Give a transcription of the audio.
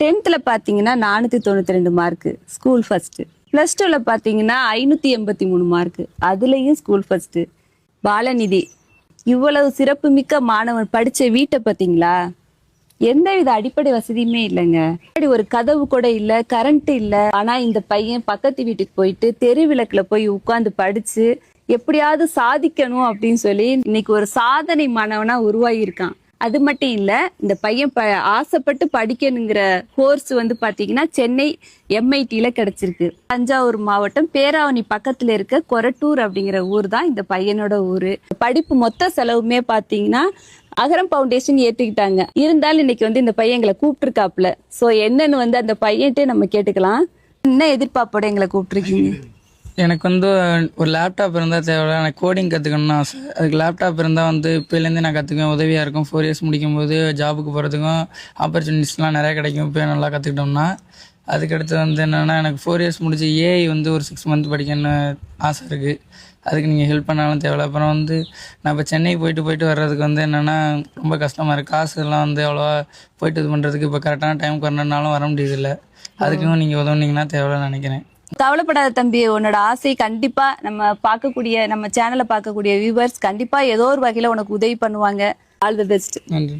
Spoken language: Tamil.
10th பாத்தீங்கன்னா 492 மார்க் ஸ்கூல் ஃபர்ஸ்ட். +2 பாத்தீங்கன்னா 583 மார்க், அதுலயும் ஸ்கூல் ஃபர்ஸ்ட். பாலநிதி இவ்வளவு சிறப்புமிக்க மாணவன் படிச்ச வீட்டை பாத்தீங்களா? எந்தவித அடிப்படை வசதியுமே இல்லைங்க. ஒரு கதவு கூட இல்ல, கரண்ட் இல்ல. ஆனா இந்த பையன் பக்கத்து வீட்டுக்கு போயிட்டு தெரு விளக்குல போய் உட்கார்ந்து படிச்சு எப்படியாவது சாதிக்கணும் அப்படின்னு சொல்லி இன்னைக்கு ஒரு சாதனை மாணவனா உருவாகி இருக்கான். அது மட்டும் இல்ல, இந்த பையன் ஆசைப்பட்டு படிக்கணுங்கிற கோர்ஸ் பாத்தீங்கன்னா சென்னை MIT கிடைச்சிருக்கு. தஞ்சாவூர் மாவட்டம் பேராவணி பக்கத்துல இருக்க கொரட்டூர் அப்படிங்கிற ஊர் தான் இந்த பையனோட ஊரு. படிப்பு மொத்த செலவுமே பாத்தீங்கன்னா அகரம் ஃபவுண்டேஷன் ஏத்துக்கிட்டாங்க. இருந்தாலும் இன்னைக்கு இந்த பையன் எங்களை கூப்பிட்டுருக்காப்ல. சோ என்னன்னு அந்த பையன்ட்டே நம்ம கேட்டுக்கலாம். என்ன எதிர்பார்ப்போட எங்களை கூப்பிட்டுருக்கீங்க? எனக்கு ஒரு லேப்டாப் இருந்தால் தேவையில்ல. எனக்கு கோடிங் கற்றுக்கணும்னு ஆசை. அதுக்கு லேப்டாப் இருந்தால் இப்போலேருந்து நான் கற்றுக்குவேன், உதவியாக இருக்கும். 4 இயர்ஸ் முடிக்கும் போது ஜாபுக்கு போகிறதுக்கும் ஆப்பர்ச்சுனிட்டிஸ்லாம் நிறையா கிடைக்கும். இப்போ நல்லா கற்றுக்கிட்டோம்னா அதுக்கடுத்து என்னென்னா, எனக்கு 4 இயர்ஸ் முடிச்சு AI ஒரு 6 மந்த் படிக்கணும்னு ஆசை இருக்குது. அதுக்கு நீங்கள் ஹெல்ப் பண்ணாலும் தேவையில்ல. அப்புறம் நான் இப்போ சென்னை போயிட்டு வர்றதுக்கு என்னென்னா ரொம்ப கஷ்டமாக இருக்குது. காசுலாம் அவ்வளோவா போயிட்டு இது பண்ணுறதுக்கு இப்போ கரெக்டான டைமுக்கு வரணுன்னாலும் வர முடியுதில்லை. அதுக்கும் நீங்கள் உதவுனீங்கன்னா தேவையில்லைன்னு நினைக்கிறேன். கவலைப்படாத தம்பி, உன்னோட ஆசை கண்டிப்பா நம்ம சேனலை பார்க்கக்கூடிய வியூவர்ஸ் கண்டிப்பா ஏதோ ஒரு வகையில உனக்கு உதவி பண்ணுவாங்க. All the best. நன்றி.